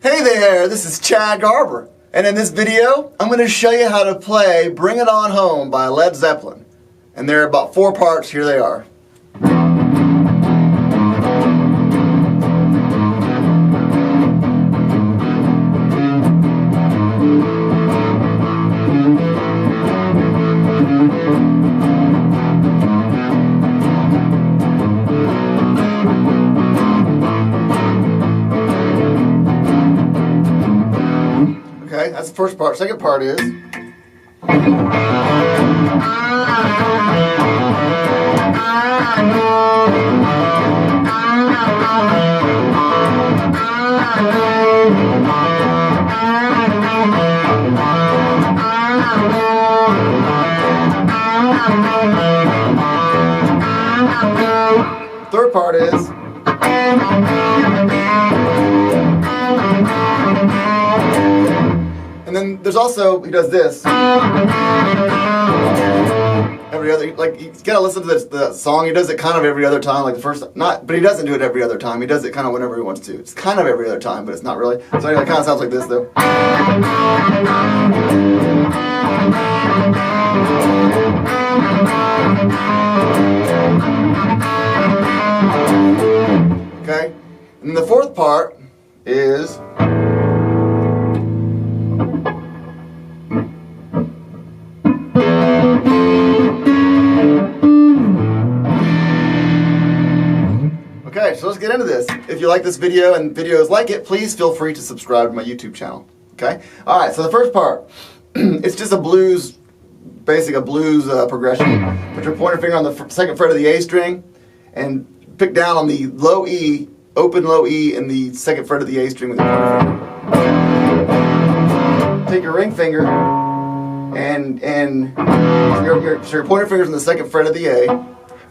Hey there, this is Chad Garber, and in this video, I'm going to show you how to play Bring It On Home by Led Zeppelin. And there are about 4 parts, here they are. Okay, that's the first part. Second part is third part is and then there's also, he does this every other, like, you gotta listen to the song. He does it kind of every other time, like the first, not, but he doesn't do it every other time. He does it kind of whenever he wants to. It's kind of every other time, but it's not really. So anyway, it kind of sounds like this though. Okay, and the fourth part is okay, so let's get into this. If you like this video and videos like it, please feel free to subscribe to my YouTube channel. Okay? Alright, so the first part, it's just a blues, a blues progression. Put your pointer finger on the second fret of the A string and pick down on the low E, open low E in the second fret of the A string with your pointer finger. Take your ring finger and your pointer finger's on the second fret of the A.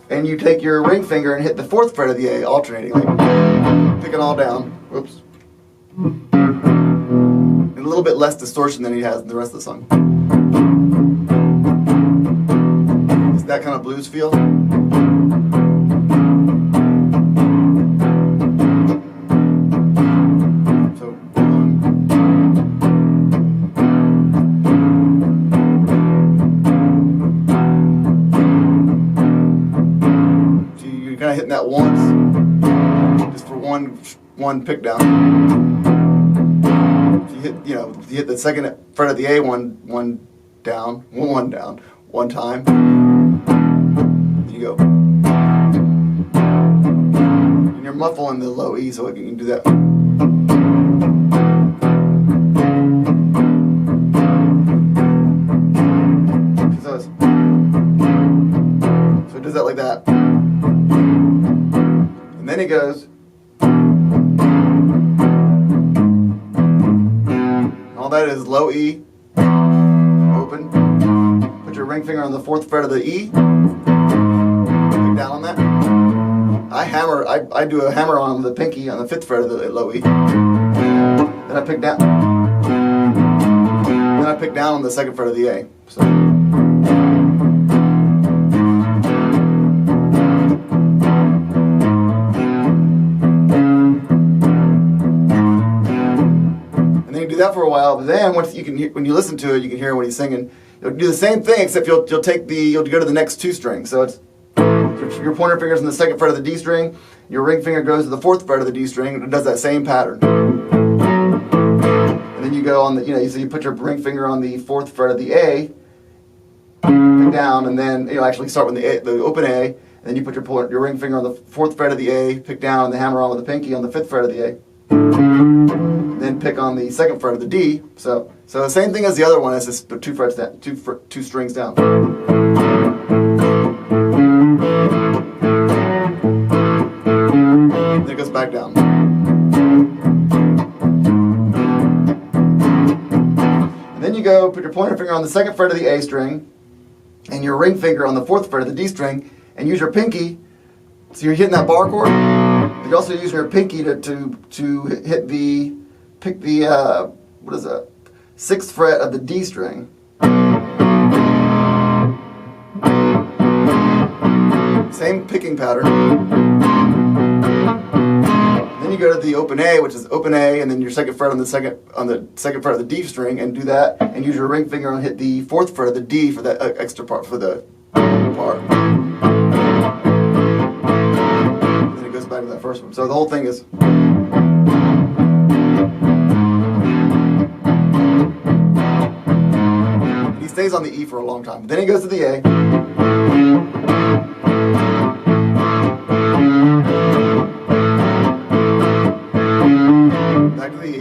And you take your ring finger and hit the fourth fret of the A, alternating, like, pick it all down. Whoops. And a little bit less distortion than he has in the rest of the song. Is that kind of blues feel? Kind of hitting that once, just for one pick down. If you hit, if you hit the second fret of the A one down, one time, then you go. And you're muffling the low E, so you can do that. So it does that like that. And then it goes. All that is low E, open. Put your ring finger on the fourth fret of the E. Pick down on that. I do a hammer on the pinky on the fifth fret of the low E. Then I pick down. Then I pick down on the second fret of the A. So. That for a while, but then once when you listen to it, you can hear what he's singing. You'll do the same thing, except you'll go to the next 2 strings. So it's your pointer finger's in the second fret of the D string, your ring finger goes to the fourth fret of the D string, and it does that same pattern. And then you go on the, so you put your ring finger on the fourth fret of the A, pick down, and then actually start with the open A, and then you put your ring finger on the fourth fret of the A, pick down, and the hammer on with the pinky on the fifth fret of the A. Then pick on the second fret of the D. So the same thing as the other one. It's just 2 frets down, 2 strings down. Then it goes back down. And then you go put your pointer finger on the second fret of the A string, and your ring finger on the fourth fret of the D string, and use your pinky. So you're hitting that bar chord. You also use your pinky to hit pick the what is that? 6th fret of the D string. Same picking pattern. Then you go to the open A, which is open A, and then your second fret on the second fret of the D string, and do that, and use your ring finger and hit the fourth fret of the D for that extra part, for the part. And then it goes back to that first one. So the whole thing is. He stays on the E for a long time. Then he goes to the A. Back to the E.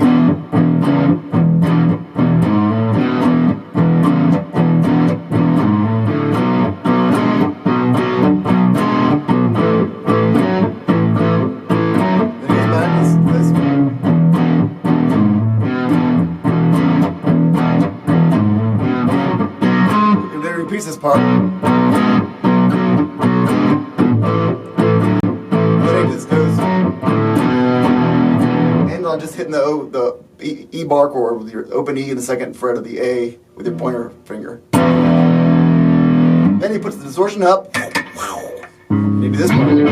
This part. Then it just goes, and on just hitting the E bar chord with your open E and the second fret of the A with your pointer finger. Then he puts the distortion up. Maybe this one.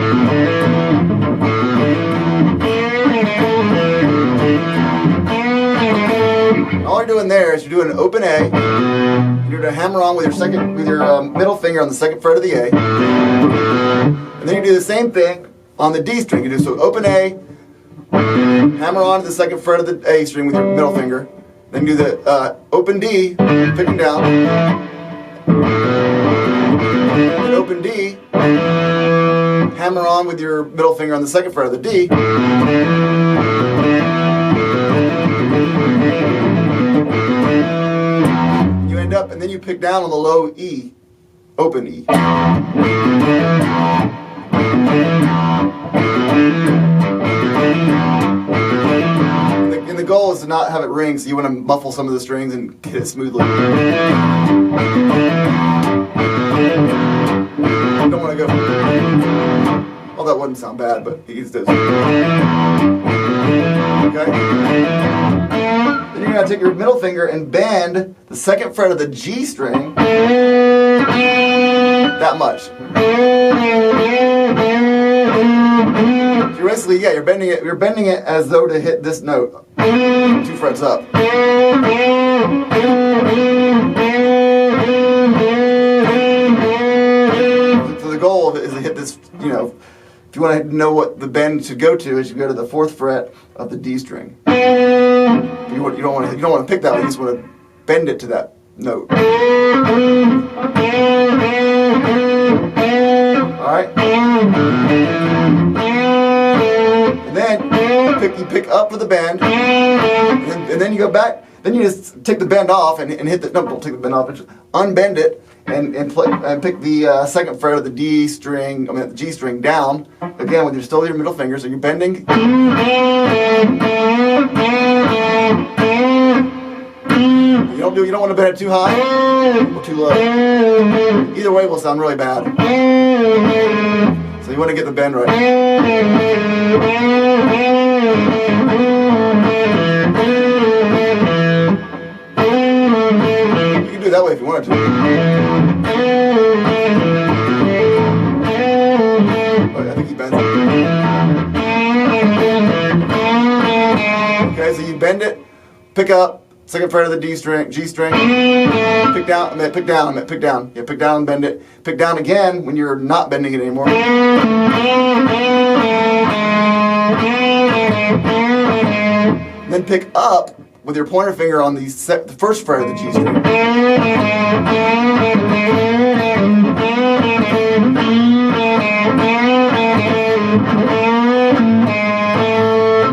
All you're doing there is you're doing an open A. You're going to hammer on with your middle finger on the second fret of the A, and then you do the same thing on the D string. You do so open A, hammer on to the second fret of the A string with your middle finger, then do the open D, picking down, and open D, hammer on with your middle finger on the second fret of the D. Up, and then you pick down on the low E, open E. And the goal is to not have it ring, so you want to muffle some of the strings and hit it smoothly. You don't want to go. Well, that wouldn't sound bad, but he used this. Okay? Then you're going to take your middle finger and bend the second fret of the G string that much. So basically, yeah, you're bending it as though to hit this note 2 frets up. So the goal of it is to hit this, you know, if you want to know what the bend should go to, is you go to the 4th fret of the D string. You don't want to pick that one. You just want to bend it to that note. All right. And then you pick up with the bend, and then you go back. Then you just take the bend off and hit the. No, don't take the bend off. Just unbend it and pick the second fret of the D string. The G string down again with still your middle finger. So you're bending. You don't want to bend it too high or too low. Either way will sound really bad. So you want to get the bend right. You can do it that way if you wanted to. But I think you bend it. Okay, so you bend it, pick up. Second fret of the D string, G string, pick down, pick down. Yeah, pick down and bend it. Pick down again when you're not bending it anymore. And then pick up with your pointer finger on the first fret of the G string.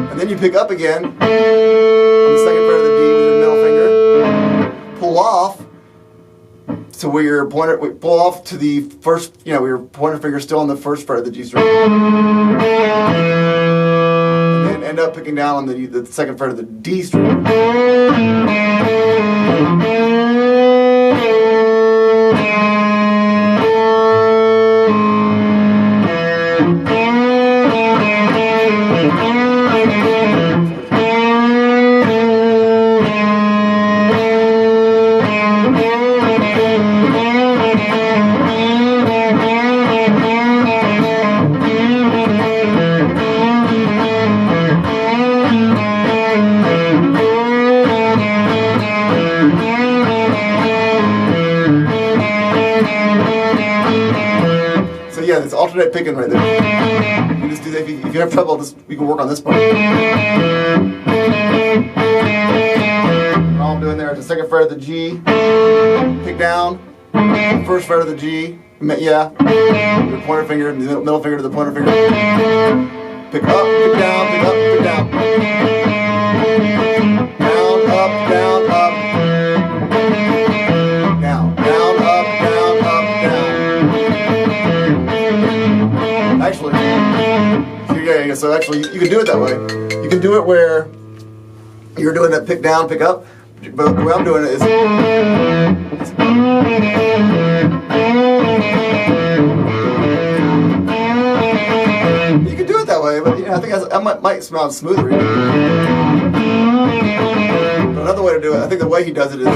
And then you pick up again on the second fret of the D with your middle finger. Pull off to where your pull off to the first, where your pointer finger is still on the first fret of the G string. And then end up picking down on the second fret of the D string. it's alternate picking right there. You can just do that. If you have trouble, we can work on this part. All I'm doing there is the second fret of the G, pick down, first fret of the G, yeah, your pointer finger, the middle finger to the pointer finger, pick up, pick down, pick up, pick down, down, up, down, up, down, down, up, down, up, down. Actually, so actually you can do it that way. You can do it where you're doing that pick down, pick up, but the way I'm doing it is you can do it that way, but I think that might sound smoother. But another way to do it, I think the way he does it is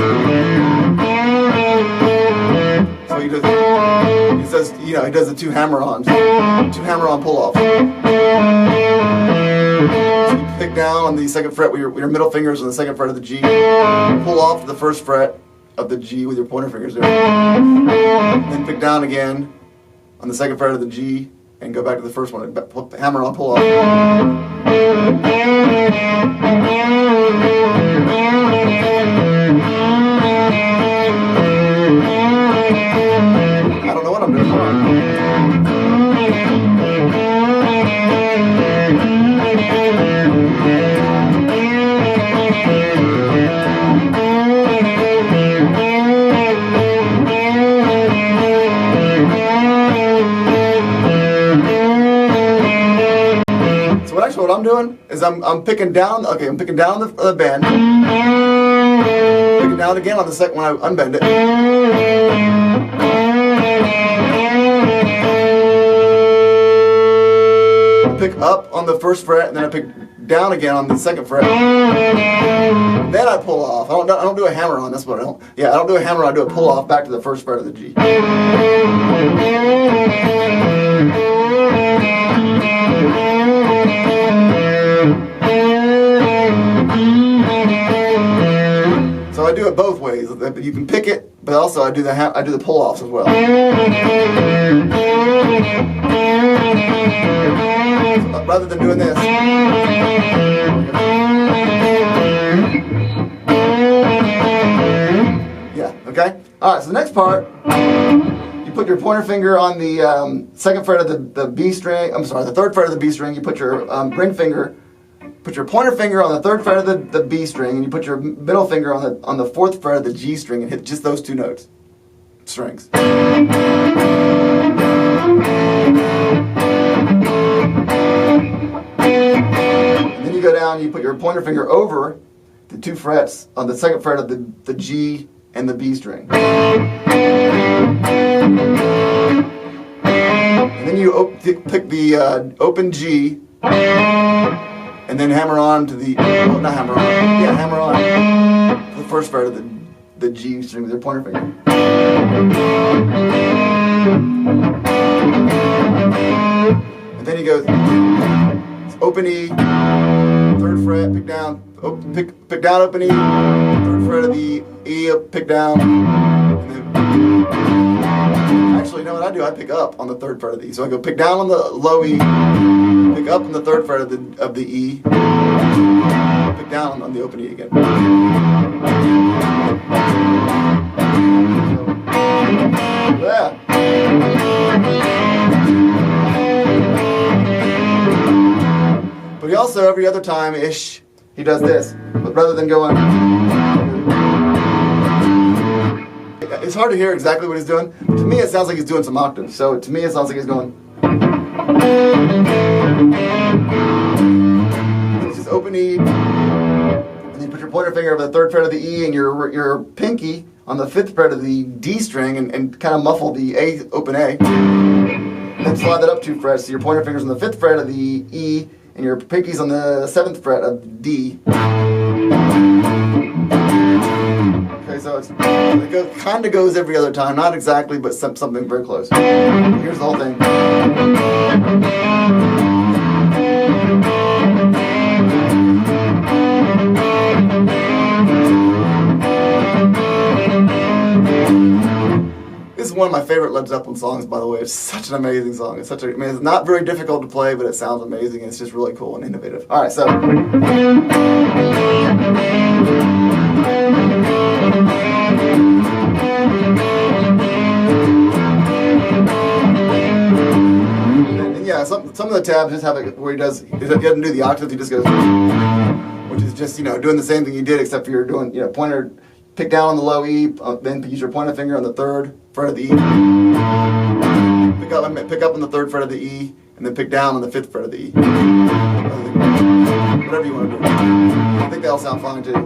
so he says, he does the two hammer-on pull-offs. So you pick down on the second fret with your middle fingers on the second fret of the G, pull off to the first fret of the G with your pointer fingers there, then pick down again on the second fret of the G and go back to the first one, hammer-on pull-off. I don't know what I'm doing. What I'm doing is I'm picking down. Okay, I'm picking down the bend. Picking down again on the second when I unbend it. Pick up on the first fret, and then I pick down again on the second fret. Then I pull off. I don't do a hammer on. That's what I don't. Yeah, I don't do a hammer on. I do a pull off back to the first fret of the G. So I do it both ways. You can pick it, but also I do the pull-offs as well. So rather than doing this, yeah. Okay. All right. So the next part, you put your pointer finger on the second fret of the B string. I'm sorry, the third fret of the B string. You put your ring finger. Put your pointer finger on the third fret of the B string, and you put your middle finger on the fourth fret of the G string, and hit just those two notes, strings. And then you go down, and you put your pointer finger over the two frets on the second fret of the G and the B string. And then you pick the open G. And then hammer on to the, not hammer on, yeah, hammer on to the first fret of the G string with your pointer finger. And then you go, open E, third fret, pick down, pick down, open E, third fret of the E, pick down, and then, actually, you know what I do? I pick up on the third fret of the E. So I go pick down on the low E, pick up on the third fret of the E, pick down on the open E again. So, yeah. But he also, every other time-ish, he does this. But rather than going... It's hard to hear exactly what he's doing. To me, it sounds like he's doing some octaves. So to me, it sounds like he's going... It's just open E, and you put your pointer finger over the third fret of the E and your pinky on the fifth fret of the D string and kind of muffle the A, open A. And then slide that up two frets, so your pointer finger's on the fifth fret of the E and your pinky's on the seventh fret of D. Okay, so it kind of goes every other time, not exactly, but something very close. Here's the whole thing. This one of my favorite Led Zeppelin songs, by the way. It's such an amazing song. It's it's not very difficult to play, but it sounds amazing. And it's just really cool and innovative. All right, so. And yeah, some of the tabs just have it where he doesn't do the octaves. He just goes, which is just doing the same thing you did, except for you're doing pointer. Pick down on the low E, then use your pointer finger on the 3rd fret of the E. Pick up on the 3rd fret of the E, and then pick down on the 5th fret of the E. Whatever you want to do. I think that'll sound fine too. To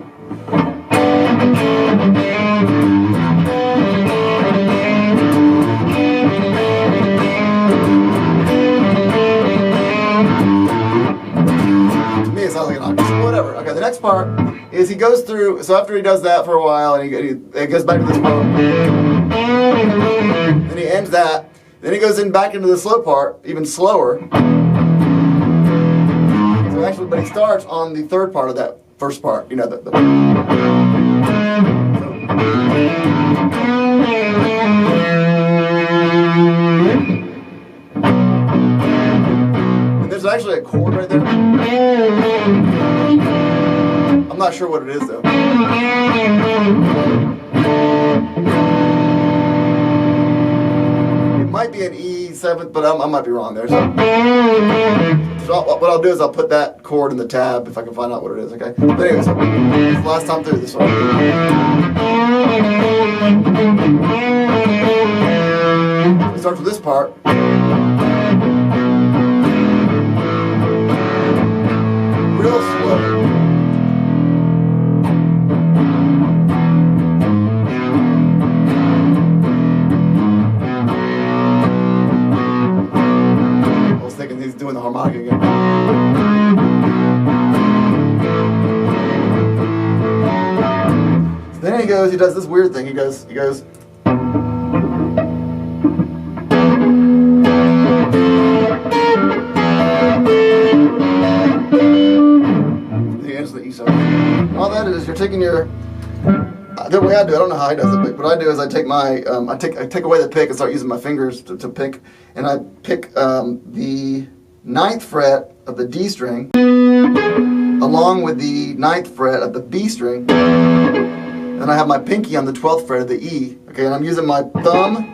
me, it sounds like an octave. Whatever. Okay, the next part is he goes through, so after he does that for a while, and he goes back to this part, then he ends that, then he goes back into the slow part, even slower. So actually, but he starts on the 3rd part of that first part, and there's actually a chord right there. I'm not sure what it is though. It might be an E7, but I might be wrong there. So what I'll do is I'll put that chord in the tab if I can find out what it is, okay? But anyway, so it's the last time through this one. It starts with this part. Real slow. He's doing the harmonic again. So then he does this weird thing. He goes. He ends the E7. All that is, you're taking your. The way I do it, I don't know how he does it, but what I do is I take my, I take away the pick and start using my fingers to pick, and I pick the 9th fret of the D string along with the 9th fret of the B string, and I have my pinky on the 12th fret of the E. Okay, and I'm using my thumb,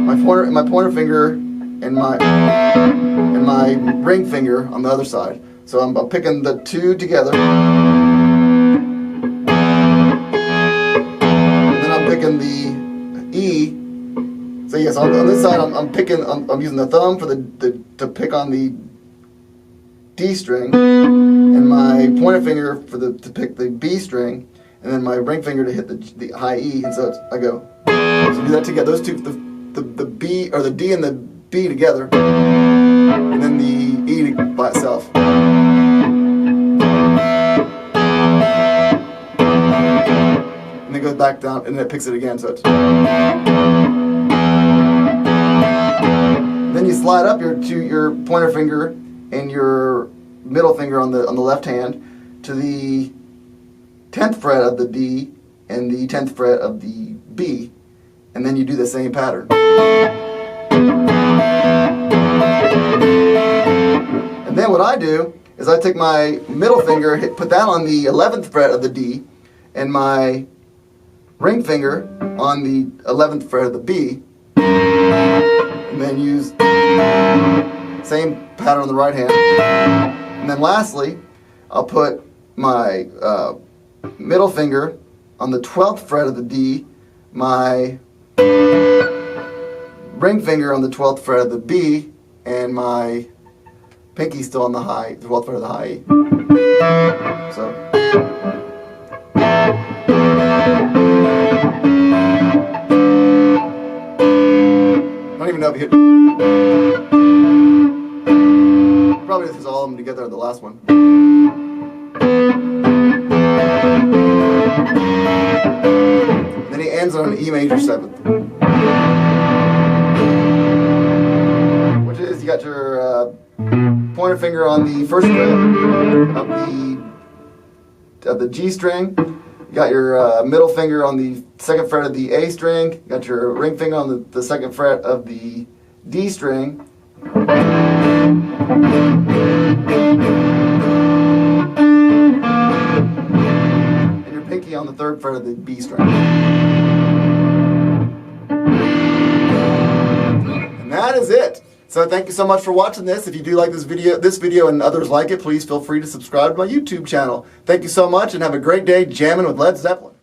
my pointer finger, and my ring finger on the other side. So I'm picking the two together. Picking the E. So yes, on this side I'm using the thumb for to pick on the D string, and my pointer finger to pick the B string, and then my ring finger to hit the high E. And so I go. So do that together. Those two, the B or the D and the B together, and then the E by itself. And it goes back down, and then it picks it again, so it's. Then you slide up your pointer finger and your middle finger on the left hand to the 10th fret of the D and the 10th fret of the B, and then you do the same pattern. And then what I do is I take my middle finger, put that on the 11th fret of the D, and my ring finger on the 11th fret of the B, and then use same pattern on the right hand. And then lastly, I'll put my middle finger on the 12th fret of the D, my ring finger on the 12th fret of the B, and my pinky still on the 12th fret of the high E. So. I don't even know if you hit. Probably this is all of them together, the last one. And then he ends on an E major 7th. Which is, you got your pointer finger on the 1st fret of the G string, You got your middle finger on the second fret of the A string. You got your ring finger on the second fret of the D string. And your pinky on the third fret of the B string. And that is it. So thank you so much for watching this. If you do like this video and others like it, please feel free to subscribe to my YouTube channel. Thank you so much and have a great day jamming with Led Zeppelin.